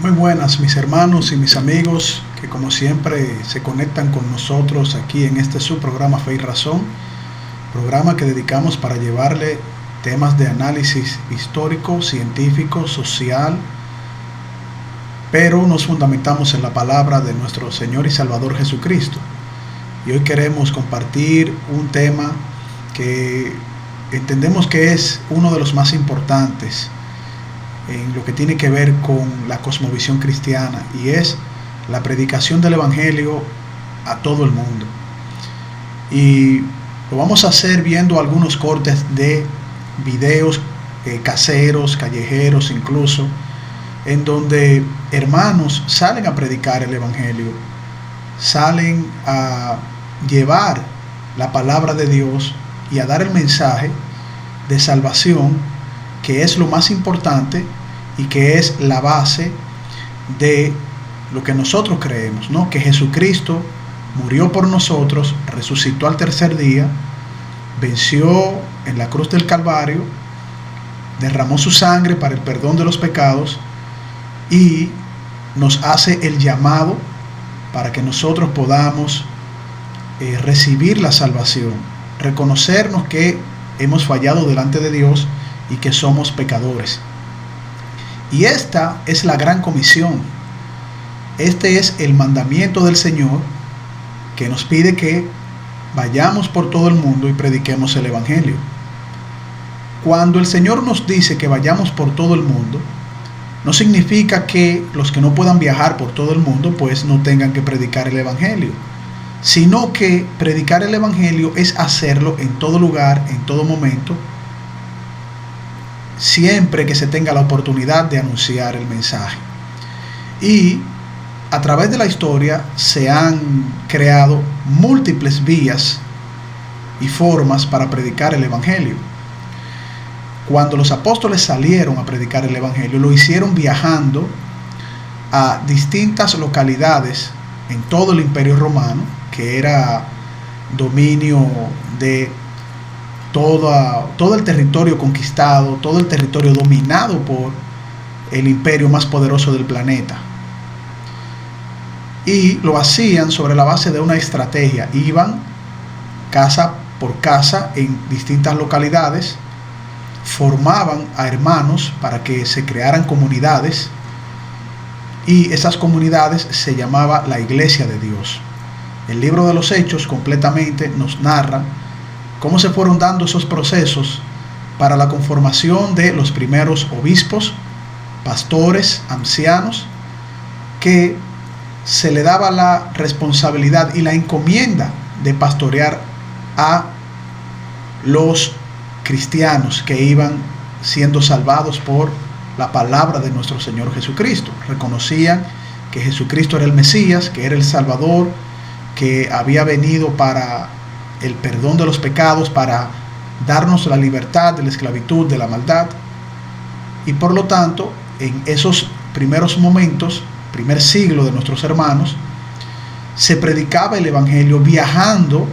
Muy buenas mis hermanos y mis amigos que como siempre se conectan con nosotros aquí en este su programa Fe y Razón, programa que dedicamos para llevarle temas de análisis histórico, científico, social, pero nos fundamentamos en la palabra de nuestro Señor y Salvador Jesucristo. Y hoy queremos compartir un tema que entendemos que es uno de los más importantes en lo que tiene que ver con la cosmovisión cristiana, y es la predicación del Evangelio a todo el mundo. Y lo vamos a hacer viendo algunos cortes de videos caseros, callejeros incluso, en donde hermanos salen a predicar el Evangelio, salen a llevar la palabra de Dios y a dar el mensaje de salvación, que es lo más importante y que es la base de lo que nosotros creemos, ¿no? Que Jesucristo murió por nosotros, resucitó al tercer día, venció en la cruz del Calvario, derramó su sangre para el perdón de los pecados y nos hace el llamado para que nosotros podamos recibir la salvación, reconocernos que hemos fallado delante de Dios y que somos pecadores. Y esta es la gran comisión. Este es el mandamiento del Señor, que nos pide que vayamos por todo el mundo y prediquemos el Evangelio. Cuando el Señor nos dice que vayamos por todo el mundo, no significa que los que no puedan viajar por todo el mundo pues no tengan que predicar el Evangelio, sino que predicar el Evangelio es hacerlo en todo lugar, en todo momento, siempre que se tenga la oportunidad de anunciar el mensaje. Y a través de la historia se han creado múltiples vías y formas para predicar el Evangelio. Cuando los apóstoles salieron a predicar el Evangelio, lo hicieron viajando a distintas localidades en todo el Imperio Romano, que era dominio de todo el territorio conquistado, todo el territorio dominado por el imperio más poderoso del planeta. Y lo hacían sobre la base de una estrategia. Iban casa por casa en distintas localidades, formaban a hermanos para que se crearan comunidades, y esas comunidades se llamaba la Iglesia de Dios. El libro de los Hechos completamente nos narra cómo se fueron dando esos procesos para la conformación de los primeros obispos, pastores, ancianos, que se le daba la responsabilidad y la encomienda de pastorear a los cristianos que iban siendo salvados por la palabra de nuestro Señor Jesucristo. Reconocían que Jesucristo era el Mesías, que era el Salvador, que había venido para el perdón de los pecados, para darnos la libertad de la esclavitud, de la maldad. Y por lo tanto, en esos primeros momentos, primer siglo de nuestros hermanos, se predicaba el Evangelio viajando,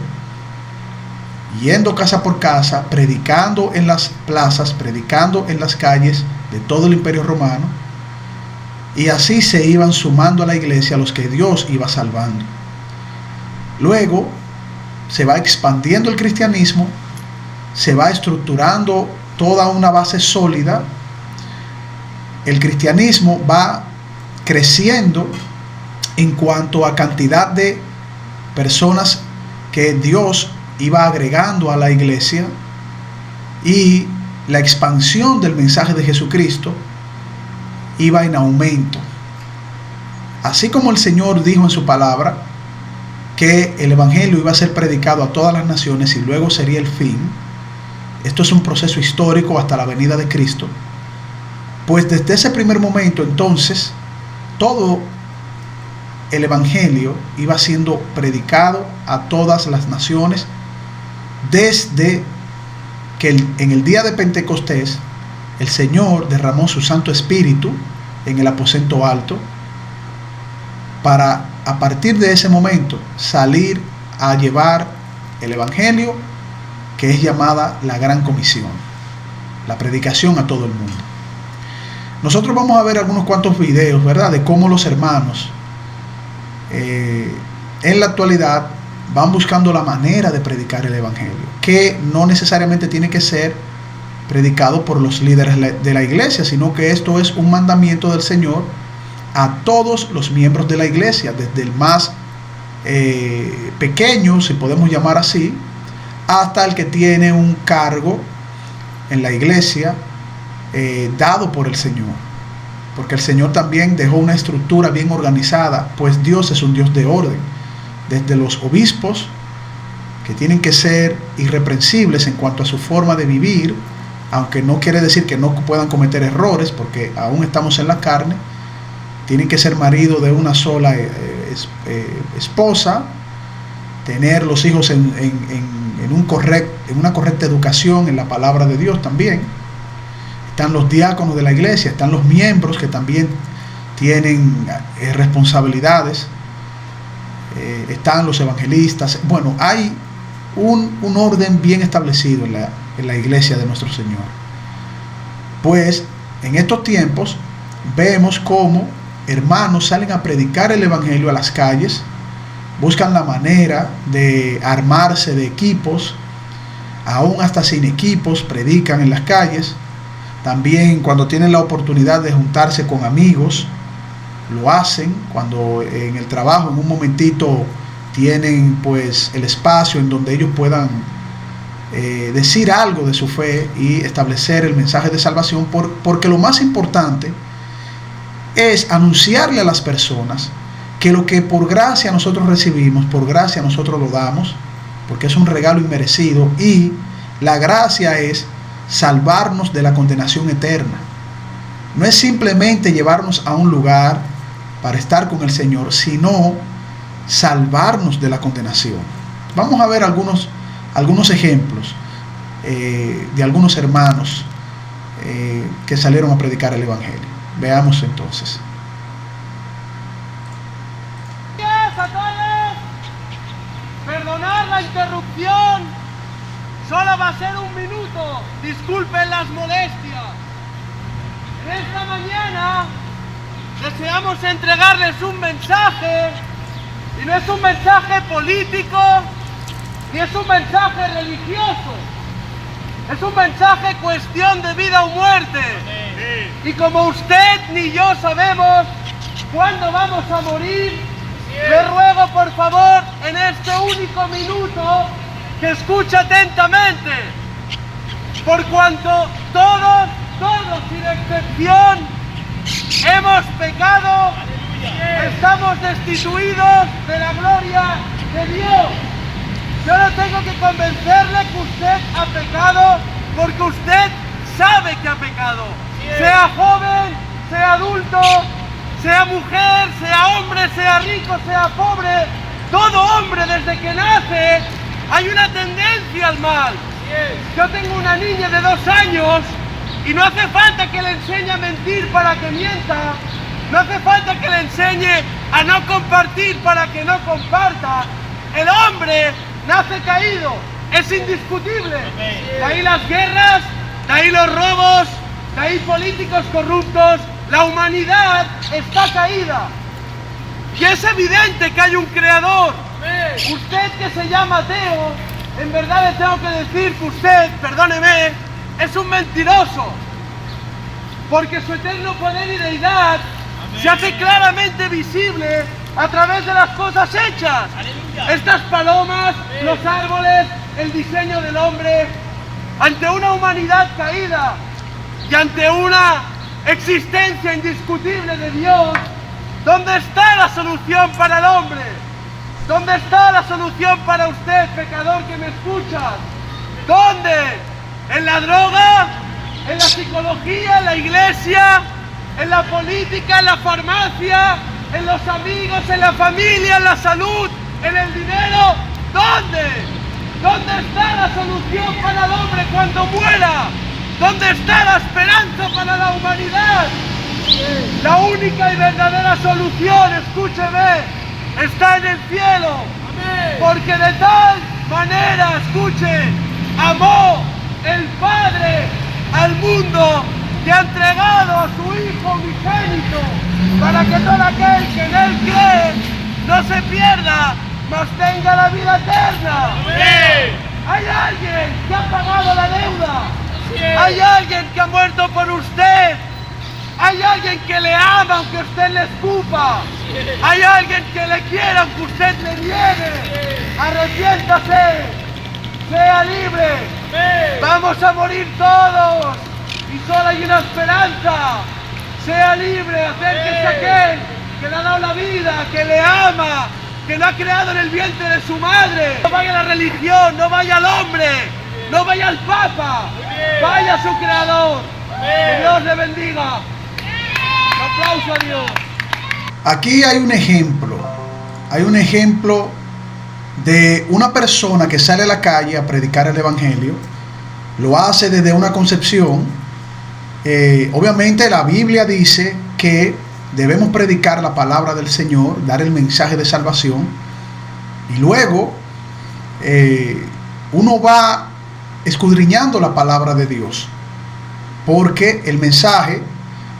yendo casa por casa, predicando en las plazas, predicando en las calles de todo el Imperio Romano, y así se iban sumando a la iglesia a los que Dios iba salvando. Luego se va expandiendo el cristianismo, se va estructurando toda una base sólida, el cristianismo va creciendo en cuanto a cantidad de personas que Dios iba agregando a la iglesia, y la expansión del mensaje de Jesucristo iba en aumento. Así como el Señor dijo en su palabra que el Evangelio iba a ser predicado a todas las naciones y luego sería el fin, esto es un proceso histórico hasta la venida de Cristo, pues desde ese primer momento entonces todo el Evangelio iba siendo predicado a todas las naciones, desde que en el día de Pentecostés el Señor derramó su Santo Espíritu en el aposento alto, para a partir de ese momento salir a llevar el Evangelio, que es llamada la Gran Comisión, la predicación a todo el mundo. Nosotros vamos a ver algunos cuantos videos, ¿verdad?, de cómo los hermanos en la actualidad van buscando la manera de predicar el evangelio, que no necesariamente tiene que ser predicado por los líderes de la iglesia, sino que esto es un mandamiento del Señor a todos los miembros de la iglesia, desde el más pequeño, si podemos llamar así, hasta el que tiene un cargo en la iglesia dado por el Señor, porque el Señor también dejó una estructura bien organizada, pues Dios es un Dios de orden, desde los obispos, que tienen que ser irreprensibles en cuanto a su forma de vivir, aunque no quiere decir que no puedan cometer errores, porque aún estamos en la carne. Tienen que ser marido de una sola esposa, tener los hijos en una correcta educación en la palabra de Dios también. Están los diáconos de la iglesia, están los miembros que también tienen responsabilidades, están los evangelistas. Bueno, hay un orden bien establecido en la iglesia de nuestro Señor. Pues en estos tiempos vemos cómo hermanos salen a predicar el evangelio a las calles, buscan la manera de armarse de equipos, aún hasta sin equipos predican en las calles. También cuando tienen la oportunidad de juntarse con amigos, lo hacen. Cuando en el trabajo en un momentito tienen pues el espacio en donde ellos puedan decir algo de su fe y establecer el mensaje de salvación, porque lo más importante es anunciarle a las personas que lo que por gracia nosotros recibimos, por gracia nosotros lo damos, porque es un regalo inmerecido, y la gracia es salvarnos de la condenación eterna. No es simplemente llevarnos a un lugar para estar con el Señor, sino salvarnos de la condenación. Vamos a ver algunos ejemplos de algunos hermanos que salieron a predicar el evangelio. Veamos entonces. A todos, perdonar la interrupción, solo va a ser un minuto, disculpen las molestias. En esta mañana deseamos entregarles un mensaje, y no es un mensaje político, ni es un mensaje religioso, es un mensaje cuestión de vida o muerte. Y como usted ni yo sabemos cuándo vamos a morir, le ruego por favor en este único minuto que escuche atentamente, por cuanto todos sin excepción hemos pecado, estamos destituidos de la gloria de Dios. Yo no tengo que convencerle que usted ha pecado, porque usted sabe que ha pecado. Sea joven, sea adulto, sea mujer, sea hombre, sea rico, sea pobre, todo hombre desde que nace hay una tendencia al mal. Yo tengo una niña de 2 años y no hace falta que le enseñe a mentir para que mienta, no hace falta que le enseñe a no compartir para que no comparta. El hombre nace caído, es indiscutible. De ahí las guerras, de ahí los robos, de ahí políticos corruptos. La humanidad está caída. Y es evidente que hay un creador. Usted que se llama ateo, en verdad le tengo que decir que usted, perdóneme, es un mentiroso. Porque su eterno poder y deidad se hace claramente visible a través de las cosas hechas. Estas palomas, los árboles, el diseño del hombre. Ante una humanidad caída y ante una existencia indiscutible de Dios, ¿dónde está la solución para el hombre? ¿Dónde está la solución para usted, pecador que me escuchas? ¿Dónde? ¿En la droga? ¿En la psicología? ¿En la iglesia? ¿En la política? ¿En la farmacia? ¿En los amigos? ¿En la familia? ¿En la salud? ¿En el dinero? ¿Dónde? ¿Dónde está la solución para el hombre cuando muera? ¿Dónde está la esperanza para la humanidad? La única y verdadera solución, escúcheme, está en el cielo. Porque de tal manera, escuche, amó el Padre al mundo que ha entregado a su Hijo Hijo unigénito, para que todo aquel que en Él cree no se pierda, mas tenga la vida eterna. Amén. Hay alguien que ha pagado la deuda. Hay alguien que ha muerto por usted. Hay alguien que le ama aunque usted le escupa. Hay alguien que le quiere aunque usted le niegue. Arrepiéntase. Sea libre. Vamos a morir todos. Y solo hay una esperanza. Sea libre. Acérquese a aquel que le ha dado la vida, que le ama, que lo ha creado en el vientre de su madre. No vaya a la religión, no vaya al hombre, no vaya al Papa, vaya a su creador. Que Dios le bendiga. Un aplauso a Dios. Aquí hay un ejemplo de una persona que sale a la calle a predicar el evangelio. Lo hace desde una concepción. Obviamente la Biblia dice que debemos predicar la palabra del Señor, dar el mensaje de salvación, y luego uno va escudriñando la palabra de Dios, porque el mensaje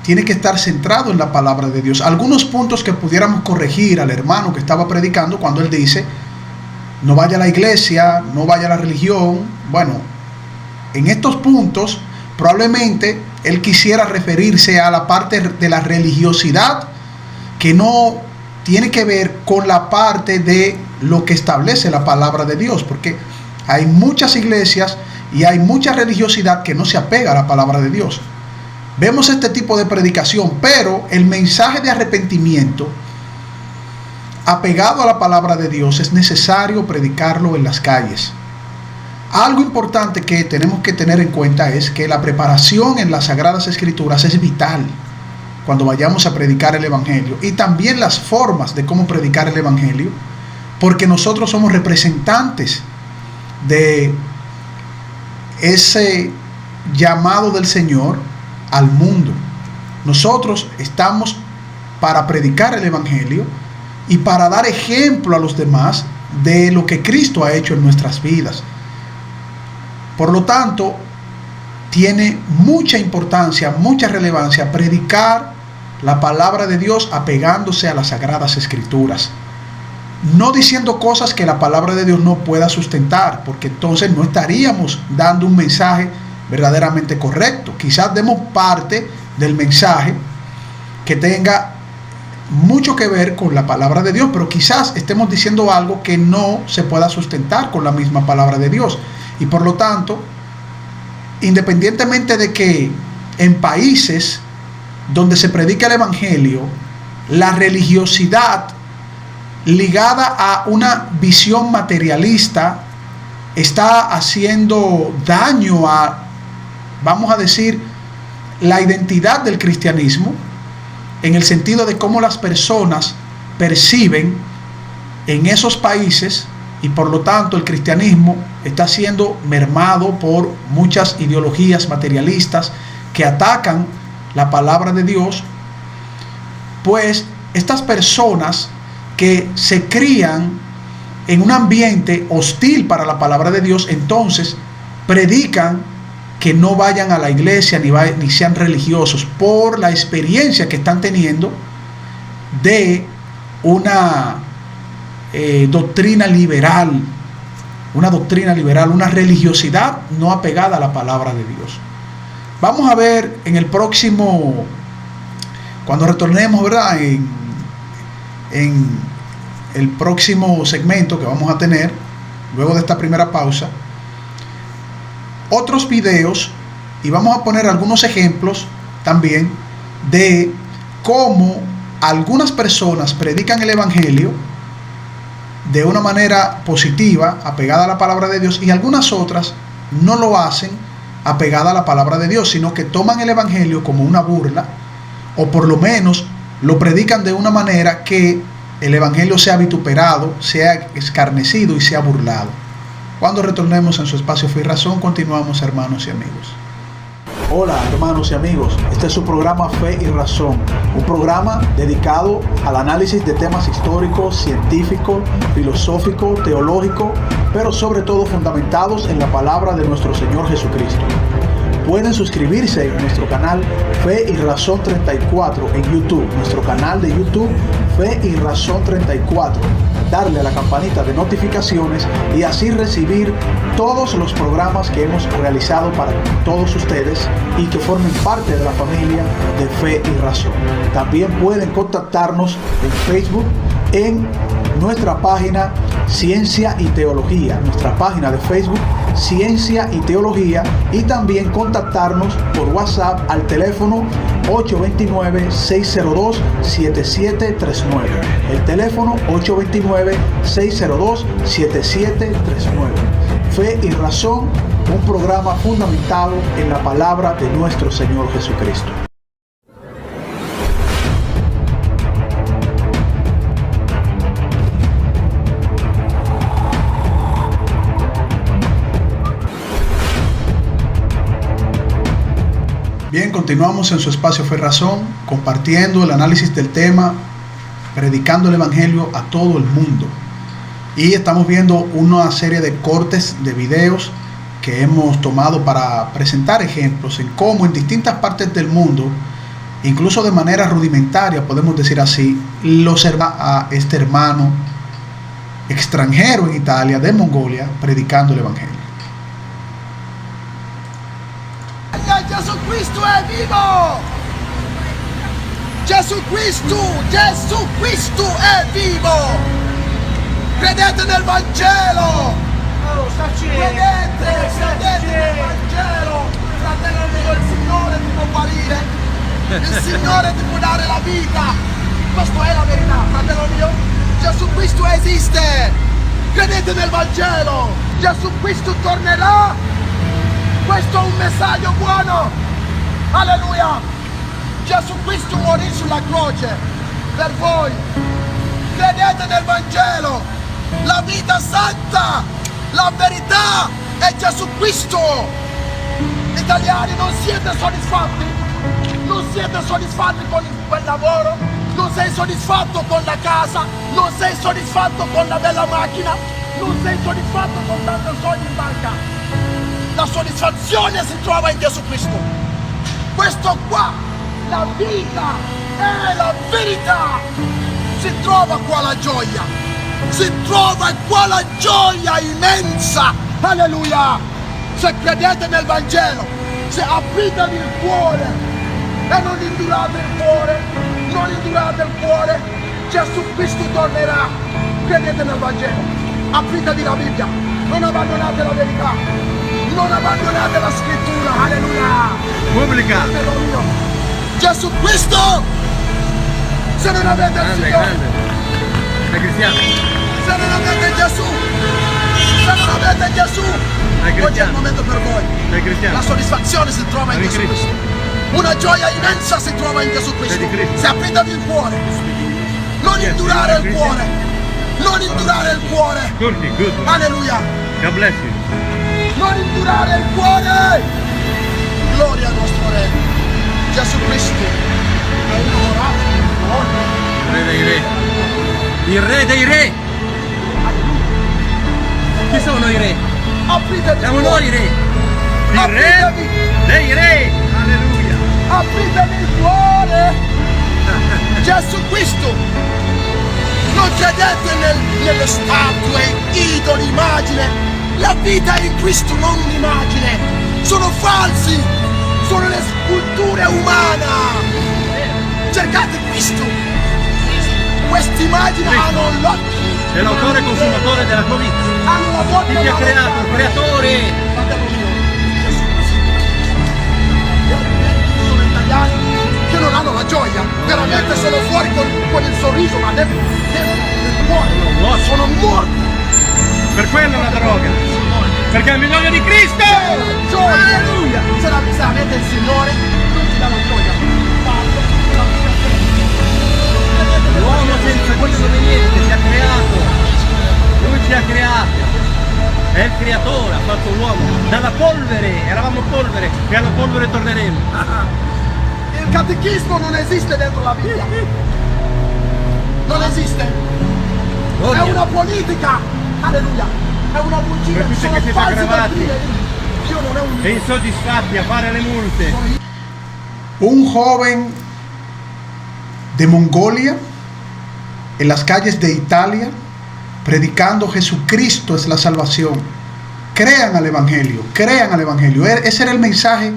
tiene que estar centrado en la palabra de Dios. Algunos puntos que pudiéramos corregir al hermano que estaba predicando cuando él dice: no vaya a la iglesia, no vaya a la religión. Bueno, en estos puntos probablemente él quisiera referirse a la parte de la religiosidad que no tiene que ver con la parte de lo que establece la palabra de Dios, porque hay muchas iglesias y hay mucha religiosidad que no se apega a la palabra de Dios. Vemos este tipo de predicación, pero el mensaje de arrepentimiento apegado a la palabra de Dios es necesario predicarlo en las calles. Algo importante que tenemos que tener en cuenta es que la preparación en las Sagradas Escrituras es vital cuando vayamos a predicar el Evangelio, y también las formas de cómo predicar el Evangelio, porque nosotros somos representantes de ese llamado del Señor al mundo. Nosotros estamos para predicar el Evangelio y para dar ejemplo a los demás de lo que Cristo ha hecho en nuestras vidas. Por lo tanto, tiene mucha importancia, mucha relevancia predicar la palabra de Dios apegándose a las Sagradas Escrituras. No diciendo cosas que la palabra de Dios no pueda sustentar, porque entonces no estaríamos dando un mensaje verdaderamente correcto. Quizás demos parte del mensaje que tenga mucho que ver con la palabra de Dios, pero quizás estemos diciendo algo que no se pueda sustentar con la misma palabra de Dios. Y por lo tanto, independientemente de que en países donde se predica el Evangelio, la religiosidad ligada a una visión materialista está haciendo daño a, vamos a decir, la identidad del cristianismo, en el sentido de cómo las personas perciben en esos países, y por lo tanto el cristianismo está siendo mermado por muchas ideologías materialistas que atacan la palabra de Dios. Pues estas personas que se crían en un ambiente hostil para la palabra de Dios, entonces predican que no vayan a la iglesia ni sean religiosos, por la experiencia que están teniendo de una doctrina liberal, una religiosidad no apegada a la palabra de Dios. Vamos a ver en el próximo, cuando retornemos, ¿verdad?, en el próximo segmento que vamos a tener luego de esta primera pausa, otros videos, y vamos a poner algunos ejemplos también de cómo algunas personas predican el Evangelio de una manera positiva, apegada a la palabra de Dios, y algunas otras no lo hacen apegada a la palabra de Dios, sino que toman el Evangelio como una burla, o por lo menos lo predican de una manera que el Evangelio sea vituperado, sea escarnecido y sea burlado. Cuando retornemos en su espacio Fe y Razón, continuamos, hermanos y amigos. Hola, hermanos y amigos, este es su programa Fe y Razón, un programa dedicado al análisis de temas históricos, científicos, filosóficos, teológicos, pero sobre todo fundamentados en la palabra de nuestro Señor Jesucristo. pueden suscribirse en nuestro canal Fe y Razón 34 en YouTube, nuestro canal de YouTube Fe y Razón 34. Darle a la campanita de notificaciones y así recibir todos los programas que hemos realizado para todos ustedes y que formen parte de la familia de Fe y Razón. También pueden contactarnos en Facebook en nuestra página Ciencia y Teología, nuestra página de Facebook Ciencia y Teología, y también contactarnos por WhatsApp al teléfono 829-602-7739. El teléfono 829-602-7739. Fe y Razón, un programa fundamentado en la palabra de nuestro Señor Jesucristo. Bien, continuamos en su espacio Fe y Razón, compartiendo el análisis del tema, predicando el Evangelio a todo el mundo. Y estamos viendo una serie de cortes de videos que hemos tomado para presentar ejemplos en cómo en distintas partes del mundo, incluso de manera rudimentaria, podemos decir así, a este hermano extranjero en Italia, de Mongolia, predicando el Evangelio. Jesucristo è vivo! Jesucristo è vivo! Credete nel Vangelo! Credete nel Vangelo! Fratello mio, il Signore ti può guarire! Il Signore ti può dare la vita! Questa è la verità, fratello mio! Gesù Cristo esiste! Credete nel Vangelo! Gesù Cristo tornerà! Questo è un messaggio buono! Alleluia! Gesù Cristo morì sulla croce per voi! Credete nel Vangelo! La vita santa! La verità è Gesù Cristo! Italiani, non siete soddisfatti? Non siete soddisfatti con quel lavoro? Non sei soddisfatto con la casa? Non sei soddisfatto con la bella macchina? Non sei soddisfatto con tanti soldi in banca? La soddisfazione si trova in Gesù Cristo. Questo qua, la vita è la verità. Si trova qua la gioia. Si trova qua la gioia immensa. Alleluia. Se credete nel Vangelo, se apritevi il cuore e non indurate il cuore, non indurate il cuore, Gesù Cristo tornerà. Credete nel Vangelo. Apritevi la Bibbia. Non abbandonate la verità. Non abbandonate la scrittura, alleluia! Pubblica! Gesù Cristo! Se non avete il Signore! Sei cristiano! Se non avete Gesù! Se non avete Gesù! Oggi è il momento per voi! Sei cristiano! La soddisfazione si trova in Gesù Cristo! Una gioia immensa si trova in Gesù Cristo! Se apritevi il cuore! Non indurare il cuore! Non indurare il cuore! Alleluia! God bless you! Non indurare il cuore! Gloria al nostro Re, Gesù Cristo, è onorato. Re dei re! Il Re dei re! Chi sono i re? Apritevi! Siamo noi i re! Il Re dei re! Alleluia! Apritevi il cuore! Gesù Cristo! Non credete nelle statue, idoli, immagini! La vita è in Cristo, non un'immagine. Sono falsi, sono le sculture umane. Cercate Cristo. Quest'immagine hanno l'occhio. È l'autore e consumatore della tua vita. Hanno la bocca. Chi ti ha creato? Il creatore. Fratello mio, sono italiani che non hanno la gioia. Veramente sono fuori con il sorriso, ma dentro nel cuore sono morti. Per quello la droga, perché ha bisogno di Cristo! Gioia! Alleluia! Se avete il Signore, non ti danno gioia. L'uomo senza Dio non è niente, si ha creato. Lui ci ha creati. È il creatore, ha fatto l'uomo. Dalla polvere, eravamo polvere, e alla polvere torneremo. Il catechismo non esiste dentro la Bibbia. Non esiste. È una politica. Alleluia, è una bugia, sono false dottrine. Dio non è un e insoddisfatti a fare le multe. Un joven de Mongolia, en las calles de Italia, predicando Jesucristo es la salvación. Crean al Evangelio, crean al Evangelio. Ese era el mensaje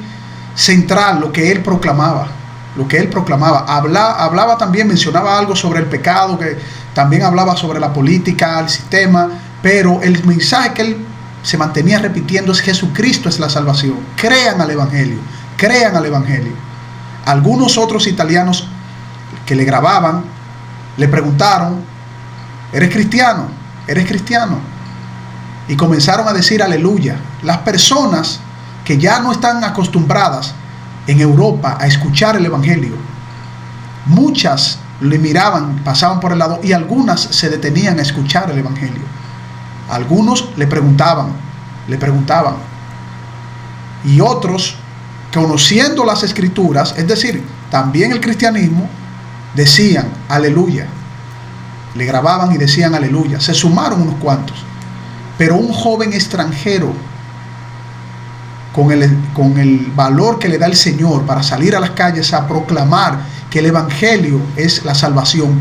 central, lo que él proclamaba. Lo que él proclamaba. Hablaba también, mencionaba algo sobre el pecado, que también hablaba sobre la política, el sistema, pero el mensaje que él se mantenía repitiendo es: Jesucristo es la salvación. Crean al Evangelio, crean al Evangelio. Algunos otros italianos que le grababan le preguntaron: ¿eres cristiano? ¿Eres cristiano? Y comenzaron a decir aleluya. Las personas que ya no están acostumbradas en Europa a escuchar el Evangelio, muchas le miraban, pasaban por el lado, y algunas se detenían a escuchar el Evangelio. Algunos le preguntaban, y otros, conociendo las Escrituras, es decir, también el cristianismo, decían aleluya. Le grababan y decían aleluya. Se sumaron unos cuantos, pero un joven extranjero, con el valor que le da el Señor para salir a las calles a proclamar que el Evangelio es la salvación,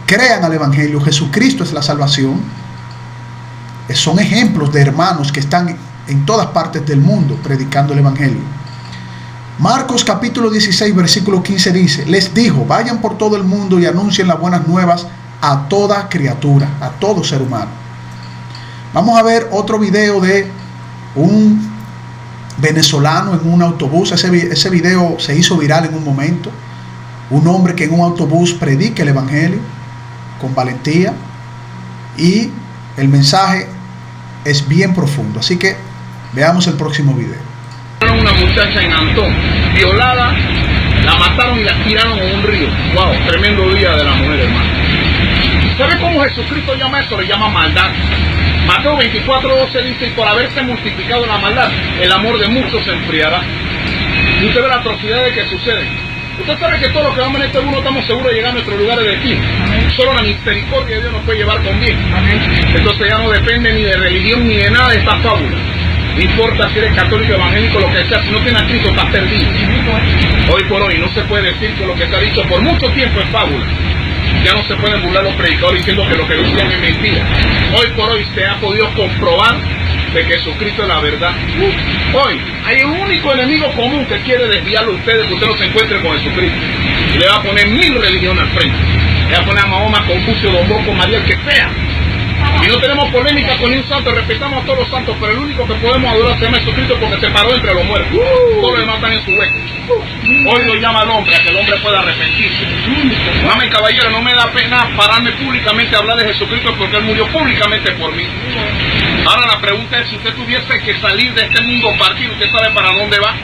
crean al Evangelio, Jesucristo es la salvación. Son ejemplos de hermanos que están en todas partes del mundo predicando el Evangelio. Marcos capítulo 16 versículo 15 dice: les dijo, vayan por todo el mundo y anuncien las buenas nuevas a toda criatura, a todo ser humano. Vamos a ver otro video de un venezolano en un autobús. Ese video se hizo viral en un momento. Un hombre que en un autobús predica el Evangelio con valentía, y el mensaje es bien profundo. Así que veamos el próximo video. Una muchacha en Antón, violada, la mataron y la tiraron en un río. Wow, tremendo día de la mujer, hermano. ¿Sabe cómo Jesucristo llama eso? Le llama maldad. Mateo 24:12 dice: y por haberse multiplicado la maldad, el amor de muchos se enfriará. Y usted ve la atrocidad que sucede. Usted sabe que todos los que vamos en este mundo estamos seguros de llegar a nuestro lugar de destino. Solo la misericordia de Dios nos puede llevar con bien. Entonces ya no depende ni de religión ni de nada de esta fábula. No importa si eres católico, evangélico, lo que sea, si no tienes a Cristo estás perdido. Hoy por hoy no se puede decir que lo que se ha dicho por mucho tiempo es fábula. Ya no se pueden burlar los predicadores diciendo que lo que decían es mentira. Hoy por hoy se ha podido comprobar de que Jesucristo es la verdad. Hoy hay un único enemigo común que quiere desviarlo a ustedes, que usted no se encuentre con Jesucristo. Y le va a poner 1000 religiones al frente. Le va a poner a Mahoma, Confucio, Don Bosco, María, el que sea. Y no tenemos polémica con ningún santo, respetamos a todos los santos, pero el único que podemos adorar se llama Jesucristo, porque se paró entre los muertos. Todos los demás están en su hueco. Hoy lo llama al hombre, a que el hombre pueda arrepentirse. Mami, caballero, no me da pena pararme públicamente a hablar de Jesucristo, porque Él murió públicamente por mí. Ahora la pregunta es: si usted tuviese que salir de este mundo partido, ¿usted sabe para dónde va?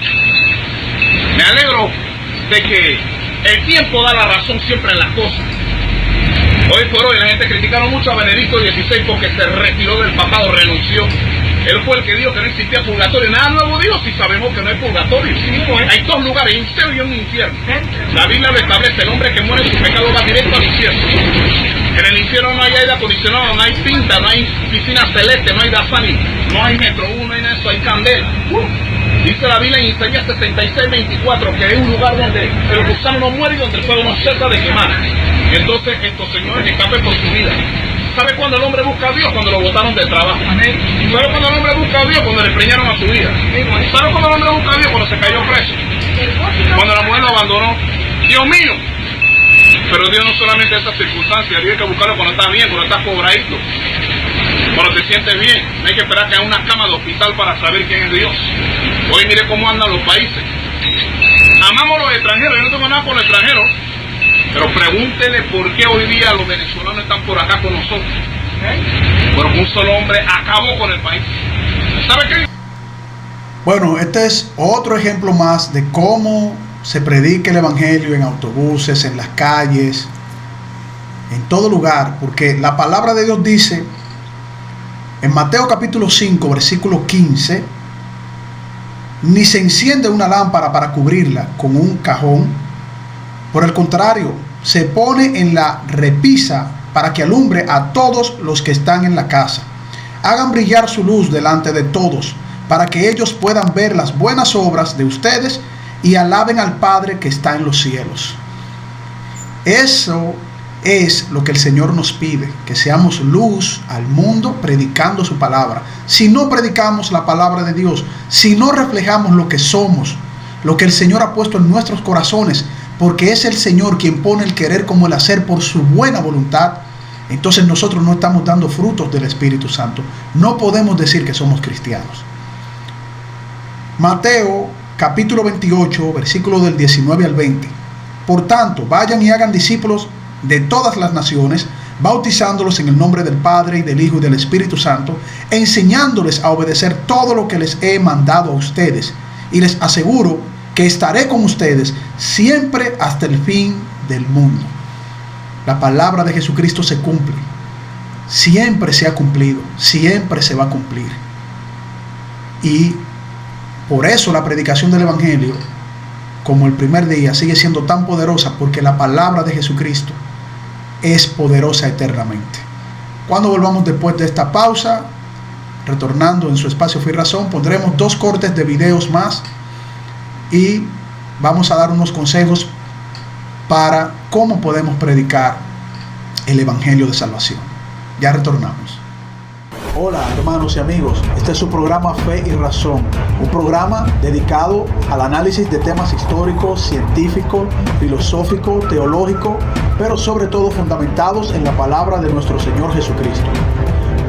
Me alegro de que el tiempo da la razón siempre en las cosas. Hoy por hoy la gente criticaron mucho a Benedicto XVI porque se retiró del papado, renunció. Él fue el que dijo que no existía purgatorio. Nada nuevo digo si sabemos que no hay purgatorio. Hay dos lugares, un cielo y un infierno. La Biblia lo establece: el hombre que muere en su pecado va directo al infierno. En el infierno no hay aire acondicionado, no hay pinta, no hay piscina celeste, no hay dasani, no hay metro, no hay eso, hay candela. Dice la Biblia en Isaías 66:24 que hay un lugar donde el gusano no muere y donde el fuego no cesa de quemar. Entonces estos señores escapen por su vida. ¿Sabe cuándo el hombre busca a Dios? Cuando lo botaron de trabajo. ¿Sabe cuándo el hombre busca a Dios? Cuando le preñaron a su vida. ¿Sabe cuándo el hombre busca a Dios? Cuando se cayó preso. Cuando la mujer lo abandonó. Dios mío. Pero Dios no solamente esas circunstancias, Dios hay que buscarlo cuando estás bien, cuando estás cobradito, cuando te sientes bien. No hay que esperar que haya una cama de hospital para saber quién es Dios. Hoy mire cómo andan los países. Amamos a los extranjeros, yo no tengo nada por los extranjeros, pero pregúntele por qué hoy día los venezolanos están por acá con nosotros. Porque un solo hombre acabó con el país. ¿Sabe qué? Bueno, este es otro ejemplo más de cómo se predica el Evangelio en autobuses, en las calles, en todo lugar, porque la palabra de Dios dice en Mateo capítulo 5 versículo 15: ni se enciende una lámpara para cubrirla con un cajón, por el contrario, se pone en la repisa para que alumbre a todos los que están en la casa. Hagan brillar su luz delante de todos, para que ellos puedan ver las buenas obras de ustedes y alaben al Padre que está en los cielos. Eso es lo que el Señor nos pide, que seamos luz al mundo predicando su palabra. Si no predicamos la palabra de Dios, si no reflejamos lo que somos, lo que el Señor ha puesto en nuestros corazones, porque es el Señor quien pone el querer como el hacer por su buena voluntad, entonces nosotros no estamos dando frutos del Espíritu Santo. No podemos decir que somos cristianos. Mateo capítulo 28, versículo del 19 al 20. Por tanto, vayan y hagan discípulos de todas las naciones, bautizándolos en el nombre del Padre y del Hijo y del Espíritu Santo, enseñándoles a obedecer todo lo que les he mandado a ustedes. Y les aseguro que estaré con ustedes siempre hasta el fin del mundo. La palabra de Jesucristo se cumple. Siempre se ha cumplido, siempre se va a cumplir. Y por eso la predicación del Evangelio, como el primer día, sigue siendo tan poderosa, porque la palabra de Jesucristo es poderosa eternamente. Cuando volvamos después de esta pausa, retornando en su espacio Fe y Razón, pondremos 2 cortes de videos más y vamos a dar unos consejos para cómo podemos predicar el Evangelio de Salvación. Ya retornamos. Hola hermanos y amigos, este es su programa Fe y Razón, un programa dedicado al análisis de temas históricos, científicos, filosóficos, teológicos, pero sobre todo fundamentados en la palabra de nuestro Señor Jesucristo.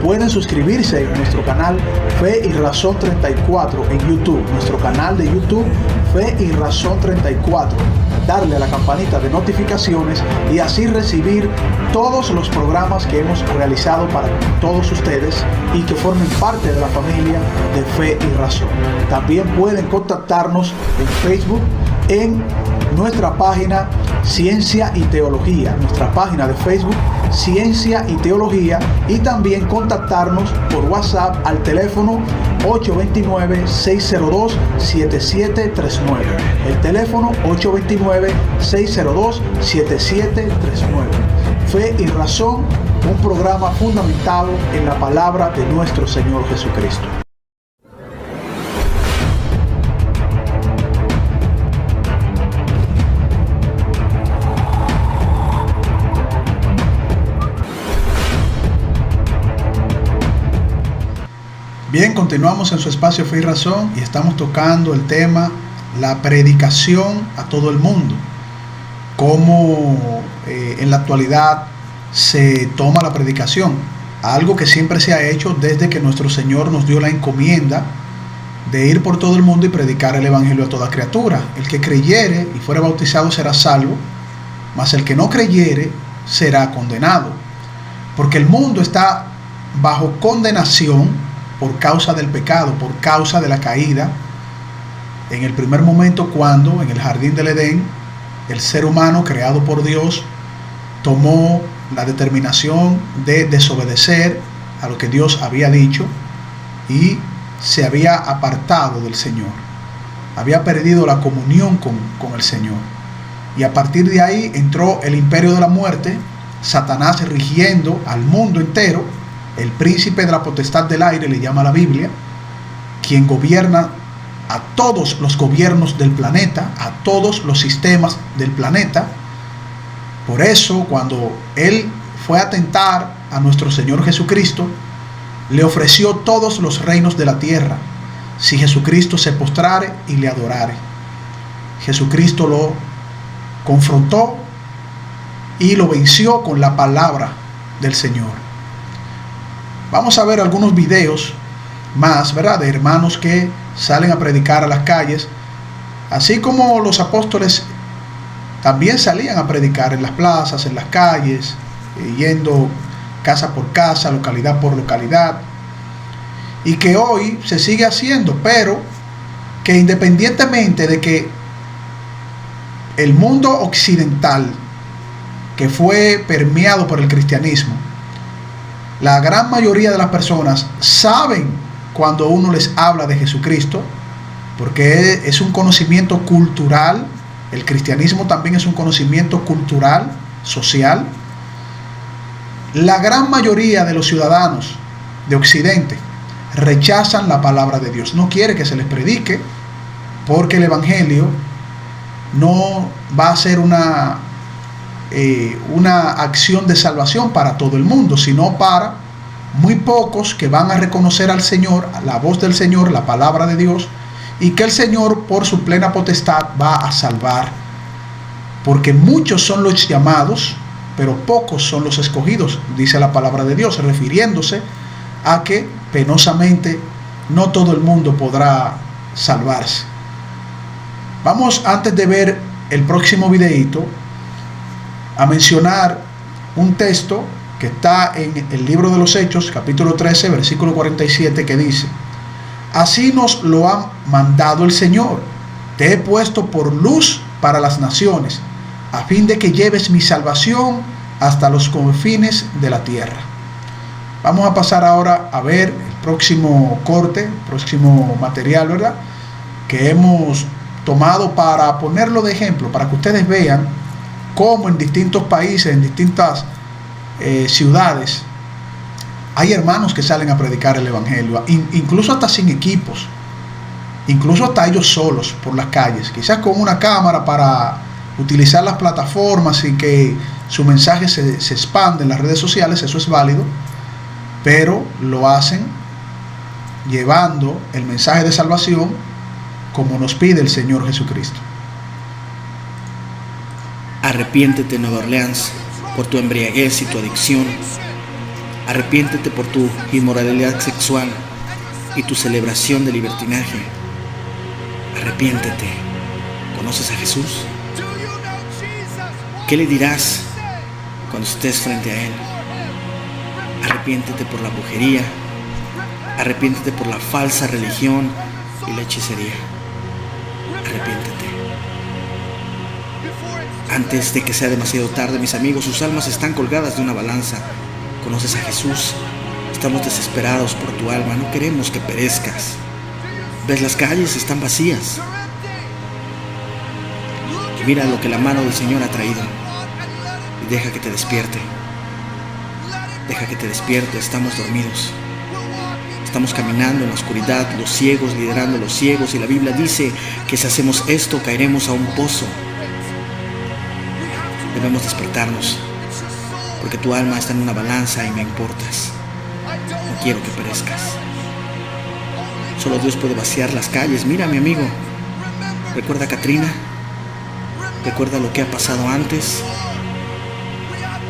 Pueden suscribirse en nuestro canal Fe y Razón 34 en YouTube, nuestro canal de YouTube Fe y Razón 34, darle a la campanita de notificaciones y así recibir todos los programas que hemos realizado para todos ustedes y que formen parte de la familia de Fe y Razón. También pueden contactarnos en Facebook en nuestra página Ciencia y Teología, nuestra página de Facebook Ciencia y Teología, y también contactarnos por WhatsApp al teléfono 829-602-7739. El teléfono 829-602-7739. Fe y Razón, un programa fundamentado en la palabra de nuestro Señor Jesucristo. Bien, continuamos en su espacio Fe y Razón y estamos tocando el tema la predicación a todo el mundo. Cómo en la actualidad se toma la predicación, algo que siempre se ha hecho desde que nuestro Señor nos dio la encomienda de ir por todo el mundo y predicar el Evangelio a toda criatura. El que creyere y fuere bautizado será salvo, mas el que no creyere será condenado. Porque el mundo está bajo condenación por causa del pecado, por causa de la caída. En el primer momento, cuando en el jardín del Edén, el ser humano creado por Dios tomó la determinación de desobedecer a lo que Dios había dicho y se había apartado del Señor, había perdido la comunión con el Señor, y a partir de ahí entró el imperio de la muerte, Satanás rigiendo al mundo entero, el príncipe de la potestad del aire, le llama la Biblia, quien gobierna a todos los gobiernos del planeta, a todos los sistemas del planeta. Por eso, cuando él fue a tentar a nuestro Señor Jesucristo, le ofreció todos los reinos de la tierra, si Jesucristo se postrare y le adorare. Jesucristo lo confrontó y lo venció con la palabra del Señor. Vamos a ver algunos videos más, ¿verdad?, de hermanos que salen a predicar a las calles, así como los apóstoles también salían a predicar en las plazas, en las calles, yendo casa por casa, localidad por localidad, y que hoy se sigue haciendo, pero que independientemente de que el mundo occidental, que fue permeado por el cristianismo, la gran mayoría de las personas saben cuando uno les habla de Jesucristo, porque es un conocimiento cultural. El cristianismo también es un conocimiento cultural, social. La gran mayoría de los ciudadanos de Occidente, rechazan la palabra de Dios. No quiere que se les predique, porque el evangelio no va a ser una acción de salvación para todo el mundo, sino para muy pocos que van a reconocer al Señor, la voz del Señor, la palabra de Dios, y que el Señor por su plena potestad va a salvar. Porque muchos son los llamados, pero pocos son los escogidos, dice la palabra de Dios, refiriéndose a que penosamente no todo el mundo podrá salvarse. Vamos, antes de ver el próximo videíto, a mencionar un texto que está en el libro de los Hechos, capítulo 13, versículo 47, que dice: así nos lo ha mandado el Señor, te he puesto por luz para las naciones, a fin de que lleves mi salvación hasta los confines de la tierra. Vamos a pasar ahora a ver el próximo corte, el próximo material, ¿verdad?, que hemos tomado para ponerlo de ejemplo, para que ustedes vean cómo en distintos países, en distintas ciudades, hay hermanos que salen a predicar el evangelio, incluso hasta sin equipos, incluso hasta ellos solos por las calles, quizás con una cámara para utilizar las plataformas y que su mensaje se expande en las redes sociales. Eso es válido, pero lo hacen llevando el mensaje de salvación como nos pide el Señor Jesucristo. Arrepiéntete, Nueva Orleans, por tu embriaguez y tu adicción. Arrepiéntete por tu inmoralidad sexual y tu celebración de libertinaje. Arrepiéntete. ¿Conoces a Jesús? ¿Qué le dirás cuando estés frente a Él? Arrepiéntete por la brujería. Arrepiéntete por la falsa religión y la hechicería. Arrepiéntete. Antes de que sea demasiado tarde, mis amigos, sus almas están colgadas de una balanza. ¿Conoces a Jesús? Estamos desesperados por tu alma, no queremos que perezcas. ¿Ves? Las calles están vacías. Y mira lo que la mano del Señor ha traído. Y deja que te despierte. Deja que te despierte, estamos dormidos. Estamos caminando en la oscuridad, los ciegos liderando a los ciegos, y la Biblia dice que si hacemos esto caeremos a un pozo. Debemos despertarnos, porque tu alma está en una balanza y me importas. No quiero que perezcas. Solo Dios puede vaciar las calles. Mira, mi amigo, ¿recuerda a Katrina? ¿Recuerda lo que ha pasado antes?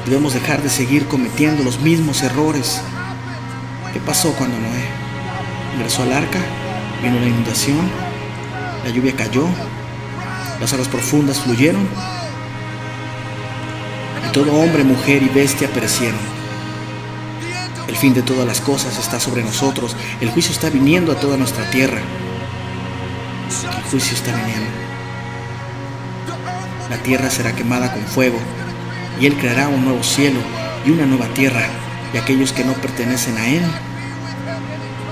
Debemos dejar de seguir cometiendo los mismos errores. ¿Qué pasó cuando Noé ingresó al arca? Vino la inundación, la lluvia cayó, las aguas profundas fluyeron, y todo hombre, mujer y bestia perecieron. El fin de todas las cosas está sobre nosotros. El juicio está viniendo a toda nuestra tierra. El juicio está viniendo. La tierra será quemada con fuego, y Él creará un nuevo cielo y una nueva tierra, y aquellos que no pertenecen a Él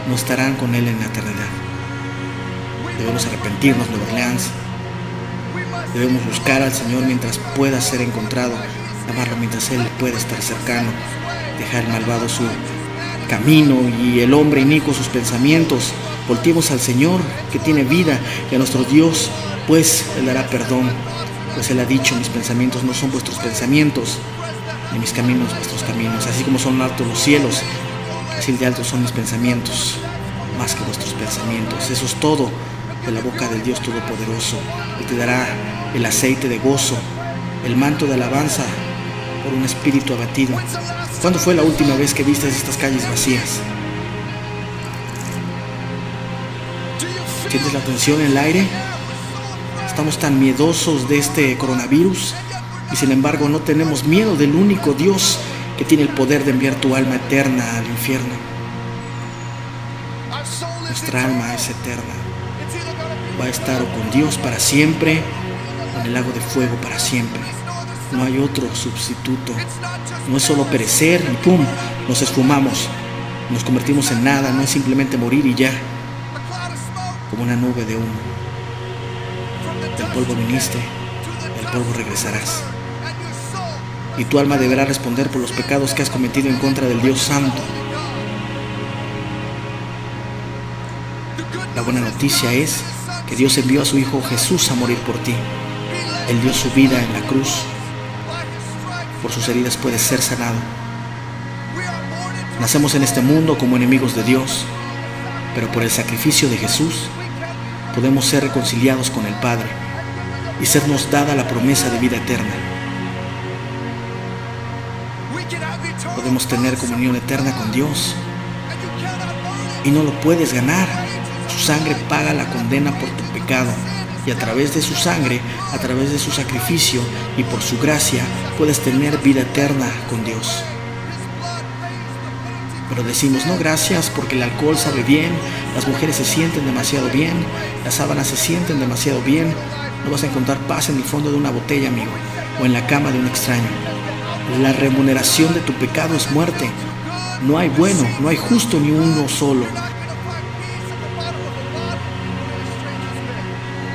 no estarán con Él en la eternidad. Debemos arrepentirnos, Nueva Orleans. Debemos buscar al Señor mientras pueda ser encontrado, amarlo mientras Él pueda estar cercano, dejar el malvado su camino y el hombre inicuo sus pensamientos. Volteemos al Señor, que tiene vida, y a nuestro Dios, pues Él dará perdón, pues Él ha dicho: mis pensamientos no son vuestros pensamientos, ni mis caminos vuestros caminos. Así como son altos los cielos, así de altos son mis pensamientos, más que vuestros pensamientos. Eso es todo de la boca del Dios Todopoderoso, y te dará el aceite de gozo, el manto de alabanza por un espíritu abatido. ¿Cuándo fue la última vez que viste estas calles vacías? ¿Sientes la tensión en el aire? Estamos tan miedosos de este coronavirus, y sin embargo no tenemos miedo del único Dios que tiene el poder de enviar tu alma eterna al infierno. Nuestra alma es eterna. Va a estar con Dios para siempre, en el lago de fuego para siempre. No hay otro sustituto. No es solo perecer y ¡pum!, nos esfumamos, nos convertimos en nada. No es simplemente morir y ya, como una nube de humo. Del polvo viniste, del polvo regresarás. Y tu alma deberá responder por los pecados que has cometido en contra del Dios Santo. La buena noticia es que Dios envió a su Hijo Jesús a morir por ti. Él dio su vida en la cruz. Por sus heridas puedes ser sanado. Nacemos en este mundo como enemigos de Dios, pero por el sacrificio de Jesús podemos ser reconciliados con el Padre y sernos dada la promesa de vida eterna. Podemos tener comunión eterna con Dios y no lo puedes ganar. Su sangre paga la condena por tu pecado y a través de su sangre, a través de su sacrificio y por su gracia puedes tener vida eterna con Dios. Pero decimos no gracias porque el alcohol sabe bien, las mujeres se sienten demasiado bien, las sábanas se sienten demasiado bien. No vas a encontrar paz en el fondo de una botella, amigo, o en la cama de un extraño. La remuneración de tu pecado es muerte. No hay bueno, no hay justo ni uno solo.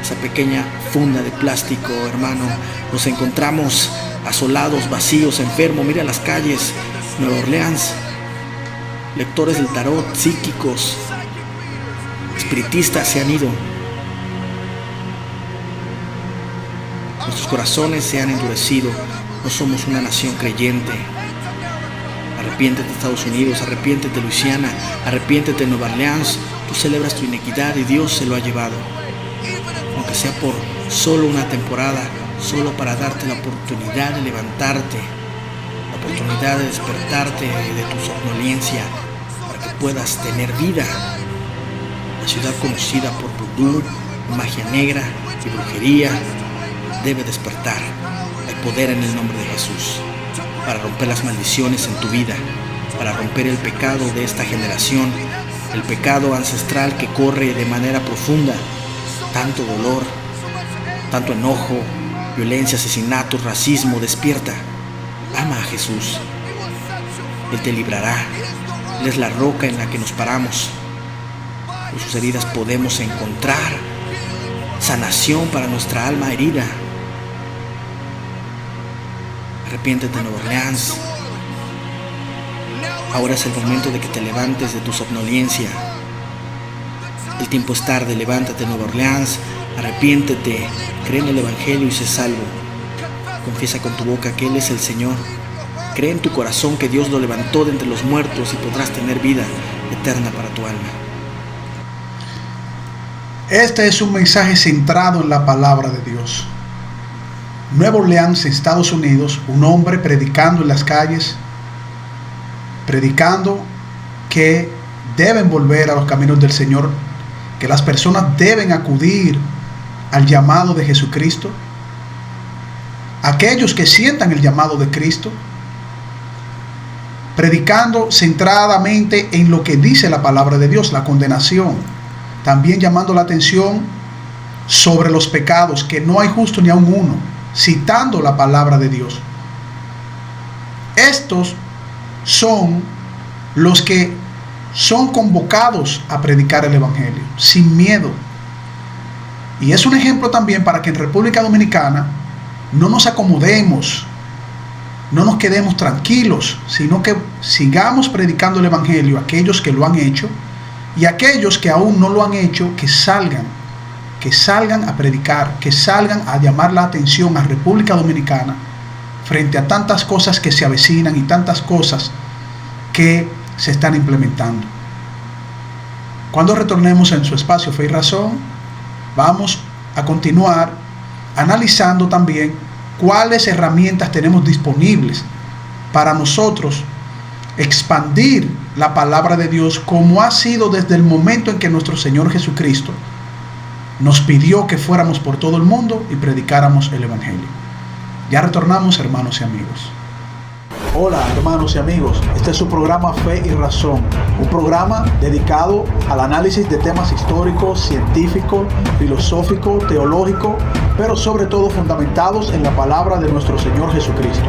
Esa pequeña funda de plástico, hermano, nos encontramos asolados, vacíos, enfermos. Mira las calles, Nueva Orleans. Lectores del tarot, psíquicos, espiritistas se han ido. Nuestros corazones se han endurecido. No somos una nación creyente. Arrepiéntete de Estados Unidos, arrepiéntete de Luisiana, arrepiéntete de Nueva Orleans. Tú celebras tu iniquidad y Dios se lo ha llevado. Aunque sea por solo una temporada, solo para darte la oportunidad de levantarte, la oportunidad de despertarte de tu somnolencia, para que puedas tener vida. La ciudad conocida por vudú, magia negra y brujería debe despertar. Hay poder en el nombre de Jesús para romper las maldiciones en tu vida, para romper el pecado de esta generación, el pecado ancestral que corre de manera profunda. Tanto dolor, tanto enojo, violencia, asesinatos, racismo. Despierta, ama a Jesús. Él te librará. Él es la roca en la que nos paramos. Por sus heridas podemos encontrar sanación para nuestra alma herida. Arrepiéntete, Nueva Orleans. Ahora es el momento de que te levantes de tu somnolencia. El tiempo es tarde, levántate, Nueva Orleans, arrepiéntete, cree en el Evangelio y sé salvo. Confiesa con tu boca que Él es el Señor. Cree en tu corazón que Dios lo levantó de entre los muertos y podrás tener vida eterna para tu alma. Este es un mensaje centrado en la palabra de Dios. Nueva Orleans, Estados Unidos, un hombre predicando en las calles, predicando que deben volver a los caminos del Señor, que las personas deben acudir al llamado de Jesucristo. Aquellos que sientan el llamado de Cristo, predicando centradamente en lo que dice la palabra de Dios, la condenación, también llamando la atención sobre los pecados, que no hay justo ni aun uno, citando la palabra de Dios. Estos son los que son convocados a predicar el Evangelio sin miedo. Y es un ejemplo también para que en República Dominicana no nos acomodemos, no nos quedemos tranquilos, sino que sigamos predicando el Evangelio a aquellos que lo han hecho, y aquellos que aún no lo han hecho, que salgan a predicar, que salgan a llamar la atención a República Dominicana frente a tantas cosas que se avecinan y tantas cosas que se están implementando. Cuando retornemos en su espacio Fe y Razón, vamos a continuar analizando también cuáles herramientas tenemos disponibles para nosotros expandir la palabra de Dios, como ha sido desde el momento en que nuestro Señor Jesucristo nos pidió que fuéramos por todo el mundo y predicáramos el Evangelio. Ya retornamos, hermanos y amigos. Hola, hermanos y amigos, este es su programa Fe y Razón, un programa dedicado al análisis de temas históricos, científicos, filosóficos, teológicos, pero sobre todo fundamentados en la palabra de nuestro Señor Jesucristo.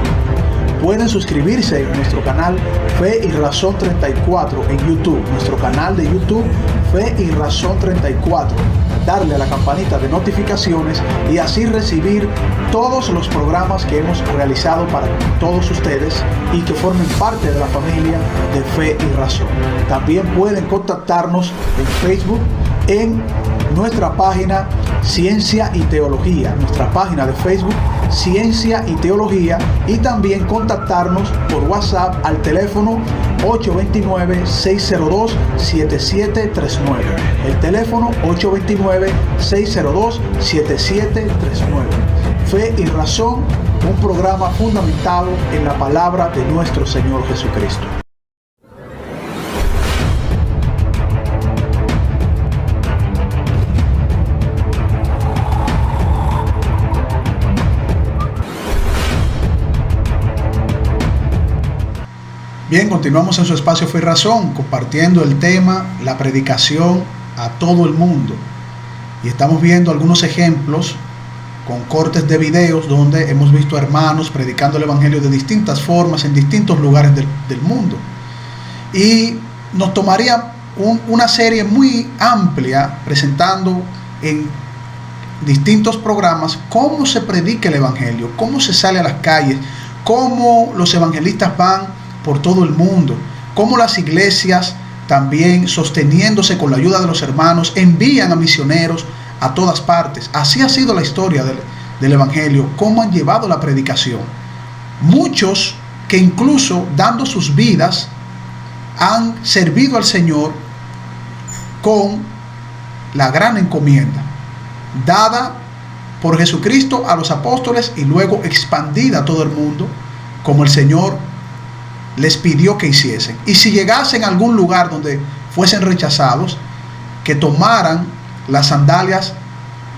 Pueden suscribirse en nuestro canal Fe y Razón 34 en YouTube, nuestro canal de YouTube Fe y Razón 34, darle a la campanita de notificaciones y así recibir todos los programas que hemos realizado para todos ustedes y que formen parte de la familia de Fe y Razón. También pueden contactarnos en Facebook en nuestra página Ciencia y Teología, nuestra página de Facebook Ciencia y Teología, y también contactarnos por WhatsApp al teléfono 829-602-7739. El teléfono 829-602-7739. Fe y Razón, un programa fundamentado en la palabra de nuestro Señor Jesucristo. Bien, continuamos en su espacio Fe y Razón, compartiendo el tema, la predicación a todo el mundo. Y estamos viendo algunos ejemplos con cortes de videos donde hemos visto a hermanos predicando el evangelio de distintas formas en distintos lugares del mundo. Y nos tomaría una serie muy amplia presentando en distintos programas cómo se predica el evangelio, cómo se sale a las calles, cómo los evangelistas van por todo el mundo, cómo las iglesias también, sosteniéndose con la ayuda de los hermanos, envían a misioneros a todas partes. Así ha sido la historia del evangelio, cómo han llevado la predicación. Muchos que incluso dando sus vidas han servido al Señor con la gran encomienda dada por Jesucristo a los apóstoles y luego expandida a todo el mundo como el Señor les pidió que hiciesen. Y si llegasen a algún lugar donde fuesen rechazados, que tomaran las sandalias,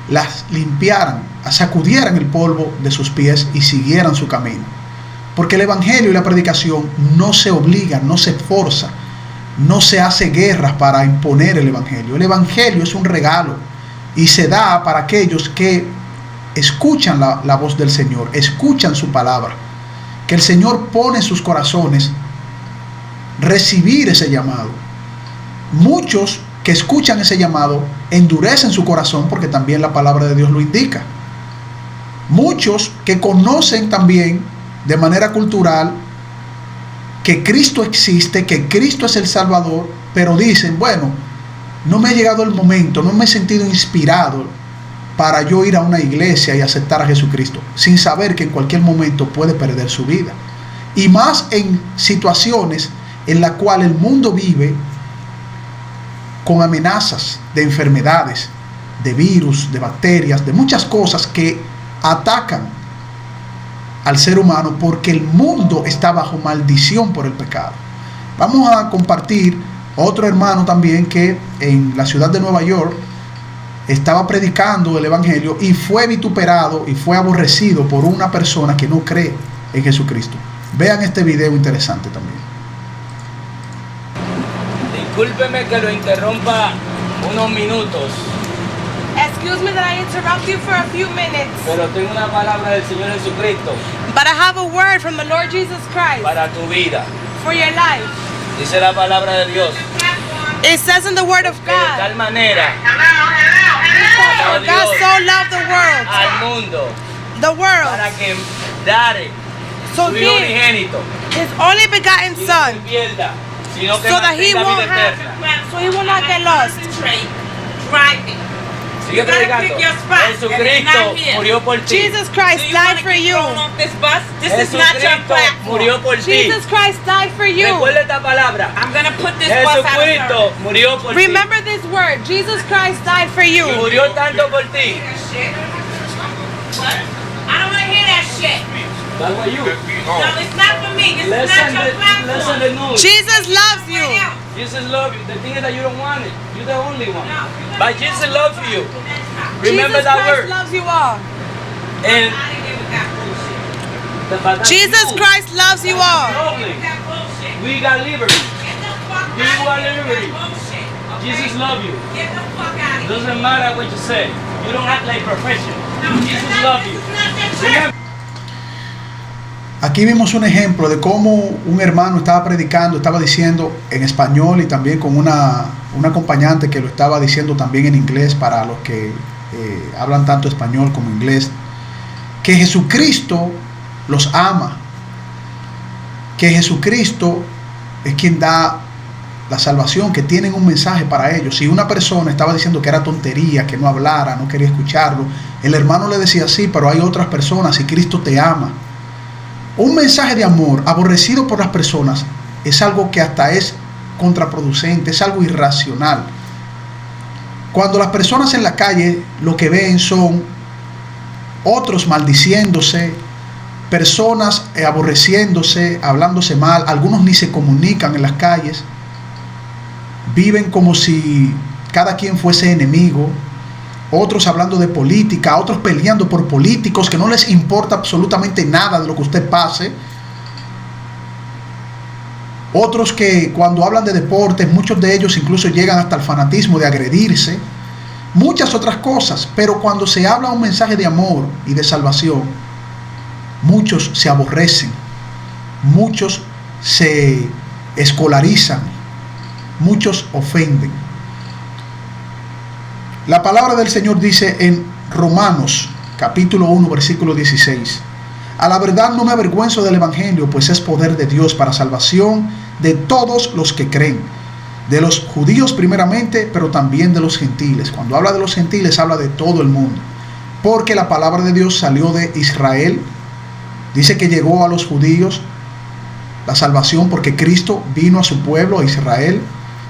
las limpiaran, sacudieran el polvo de sus pies y siguieran su camino. Porque el evangelio y la predicación no se obligan, no se forza, no se hace guerras para imponer el evangelio. El evangelio es un regalo y se da para aquellos que escuchan la voz del Señor, escuchan su palabra, que el Señor pone en sus corazones recibir ese llamado. Muchos que escuchan ese llamado endurecen su corazón porque también la palabra de Dios lo indica. Muchos que conocen también de manera cultural que Cristo existe, que Cristo es el Salvador, pero dicen, bueno, no me ha llegado el momento, no me he sentido inspirado para yo ir a una iglesia y aceptar a Jesucristo, sin saber que en cualquier momento puede perder su vida. Y más en situaciones en las cuales el mundo vive con amenazas de enfermedades, de virus, de bacterias, de muchas cosas que atacan al ser humano porque el mundo está bajo maldición por el pecado. Vamos a compartir otro hermano también que en la ciudad de Nueva York estaba predicando el evangelio y fue vituperado y fue aborrecido por una persona que no cree en Jesucristo. Vean este video interesante también. Discúlpeme que lo interrumpa unos minutos, Excuse me that I interrupt you for a few minutes, pero tengo una palabra del Señor Jesucristo but I have a word from the Lord Jesus Christ para tu vida. for your life. Dice la palabra de Dios, It says in the word of que de God, tal manera for God so loved the world, al mundo the world, para que dare so su Hijo give unigénito His only begotten y no se Son, pierda, sino que so that He mantenga won't vida eterna. have, so He will not get lost. Sigue predicando. Jesucristo murió por ti. Jesus Christ died for you. Jesucristo murió por ti. Jesus Christ died for you. Recuerda esta palabra. Jesucristo murió por ti. Remember this word. Jesus Christ died for you. Y murió tanto por ti. I don't want to hear that shit. That's what you. No, it's not for me. This is Listen not your to the platform. news. Jesus loves you. Jesus loves you. The thing is that you don't want it. You're the only one. But Jesus loves you. Remember Jesus that Christ word. loves you all. And but that's Jesus you. Christ loves you all. Problem. We got liberty. You got liberty. Jesus loves you. Get the fuck out of here. Doesn't matter what you say. You don't act like profession. Jesus loves you. Remember. Aquí vimos un ejemplo de cómo un hermano estaba predicando, estaba diciendo en español y también con una acompañante que lo estaba diciendo también en inglés para los que hablan tanto español como inglés, que Jesucristo los ama, que Jesucristo es quien da la salvación, que tienen un mensaje para ellos. Si una persona estaba diciendo que era tontería, que no hablara, no quería escucharlo, el hermano le decía, sí, pero hay otras personas y Cristo te ama. Un mensaje de amor aborrecido por las personas es algo que hasta es contraproducente, es algo irracional. Cuando las personas en la calle lo que ven son otros maldiciéndose, personas aborreciéndose, hablándose mal, algunos ni se comunican en las calles, viven como si cada quien fuese enemigo, otros hablando de política, otros peleando por políticos que no les importa absolutamente nada de lo que usted pase, otros que cuando hablan de deportes, muchos de ellos incluso llegan hasta el fanatismo de agredirse, muchas otras cosas. Pero cuando se habla un mensaje de amor y de salvación, muchos se aborrecen, muchos se escolarizan, muchos ofenden. La palabra del Señor dice en Romanos capítulo 1 versículo 16: a la verdad no me avergüenzo del evangelio, pues es poder de Dios para salvación de todos los que creen, de los judíos primeramente, pero también de los gentiles. Cuando habla de los gentiles, habla de todo el mundo, porque la palabra de Dios salió de Israel. Dice que llegó a los judíos la salvación porque Cristo vino a su pueblo, a Israel,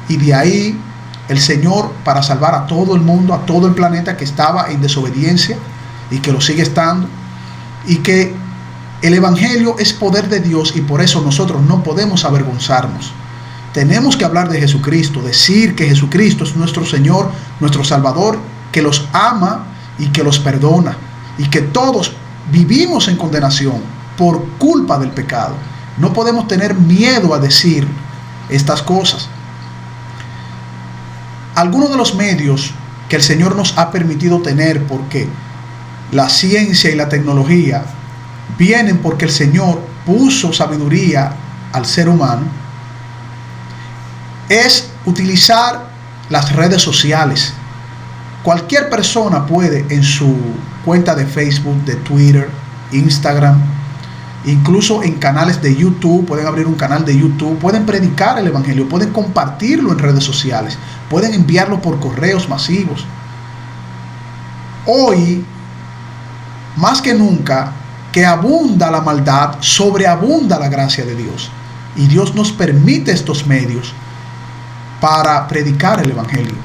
y de ahí el Señor, para salvar a todo el mundo, a todo el planeta que estaba en desobediencia y que lo sigue estando, y que el evangelio es poder de Dios, y por eso nosotros no podemos avergonzarnos. Tenemos que hablar de Jesucristo, decir que Jesucristo es nuestro Señor, nuestro Salvador, que los ama y que los perdona, y que todos vivimos en condenación por culpa del pecado. No podemos tener miedo a decir estas cosas. Algunos de los medios que el Señor nos ha permitido tener, porque la ciencia y la tecnología vienen porque el Señor puso sabiduría al ser humano, es utilizar las redes sociales. Cualquier persona puede en su cuenta de Facebook, de Twitter, Instagram, incluso en canales de YouTube, pueden abrir un canal de YouTube, pueden predicar el evangelio, pueden compartirlo en redes sociales, pueden enviarlo por correos masivos. Hoy, más que nunca, que abunda la maldad, sobreabunda la gracia de Dios. Y Dios nos permite estos medios para predicar el evangelio.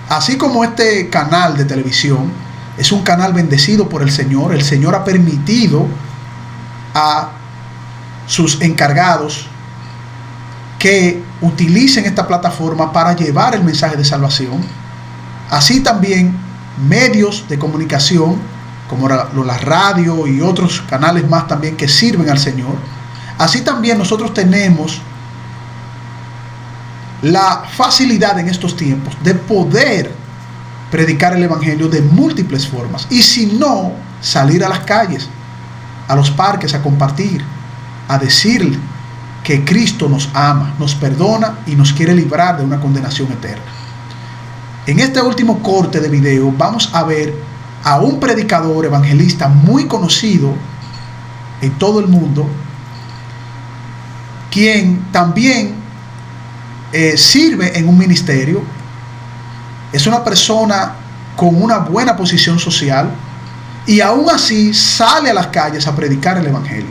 Así como este canal de televisión es un canal bendecido por el Señor ha permitido a sus encargados que utilicen esta plataforma para llevar el mensaje de salvación. Así también medios de comunicación como la radio y otros canales más también que sirven al Señor. Así también nosotros tenemos la facilidad en estos tiempos de poder predicar el evangelio de múltiples formas, y si no, salir a las calles, a los parques, a compartir, a decir que Cristo nos ama, nos perdona y nos quiere librar de una condenación eterna. En este último corte de video vamos a ver a un predicador evangelista muy conocido en todo el mundo, quien también sirve en un ministerio. Es una persona con una buena posición social y aún así sale a las calles a predicar el evangelio.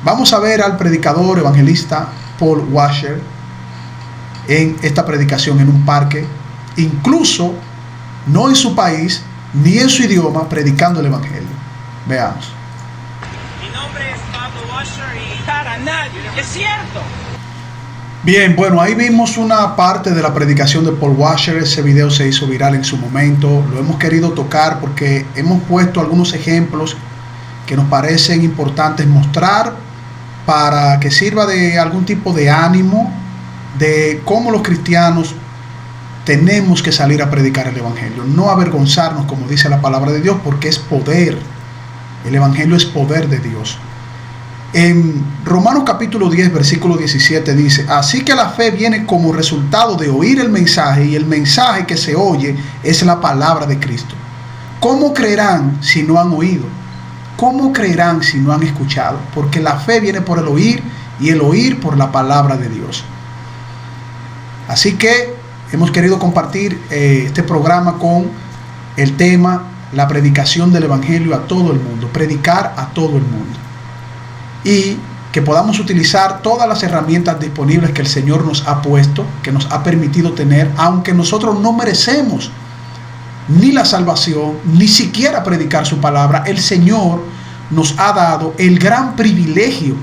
Vamos a ver al predicador evangelista Paul Washer en esta predicación en un parque, incluso no en su país ni en su idioma, predicando el evangelio. Veamos. Mi nombre es Pablo Washer y para nadie, es cierto. Bien, bueno, ahí vimos una parte de la predicación de Paul Washer. Ese video se hizo viral en su momento. Lo hemos querido tocar porque hemos puesto algunos ejemplos que nos parecen importantes mostrar para que sirva de algún tipo de ánimo de cómo los cristianos tenemos que salir a predicar el evangelio, no avergonzarnos, como dice la palabra de Dios, porque es poder. El evangelio es poder de Dios. En Romanos capítulo 10 versículo 17 dice: así que la fe viene como resultado de oír el mensaje, y el mensaje que se oye es la palabra de Cristo. ¿Cómo creerán si no han oído? ¿Cómo creerán si no han escuchado? Porque la fe viene por el oír y el oír por la palabra de Dios. Así que hemos querido compartir este programa con el tema la predicación del evangelio a todo el mundo, predicar a todo el mundo, y que podamos utilizar todas las herramientas disponibles que el Señor nos ha puesto, que nos ha permitido tener, aunque nosotros no merecemos ni la salvación, ni siquiera predicar su palabra. El Señor nos ha dado el gran privilegio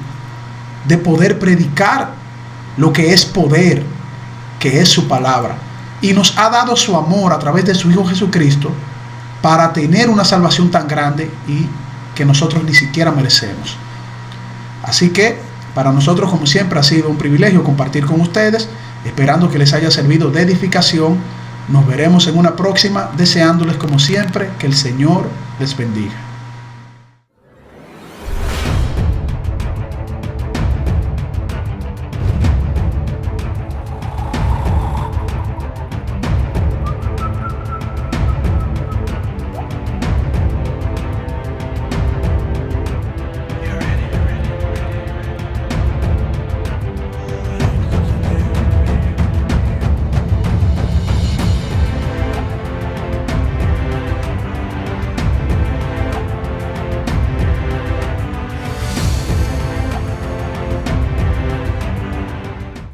de poder predicar lo que es poder, que es su palabra, y nos ha dado su amor a través de su Hijo Jesucristo para tener una salvación tan grande y que nosotros ni siquiera merecemos. Así que para nosotros, como siempre, ha sido un privilegio compartir con ustedes, esperando que les haya servido de edificación. Nos veremos en una próxima, deseándoles como siempre que el Señor les bendiga.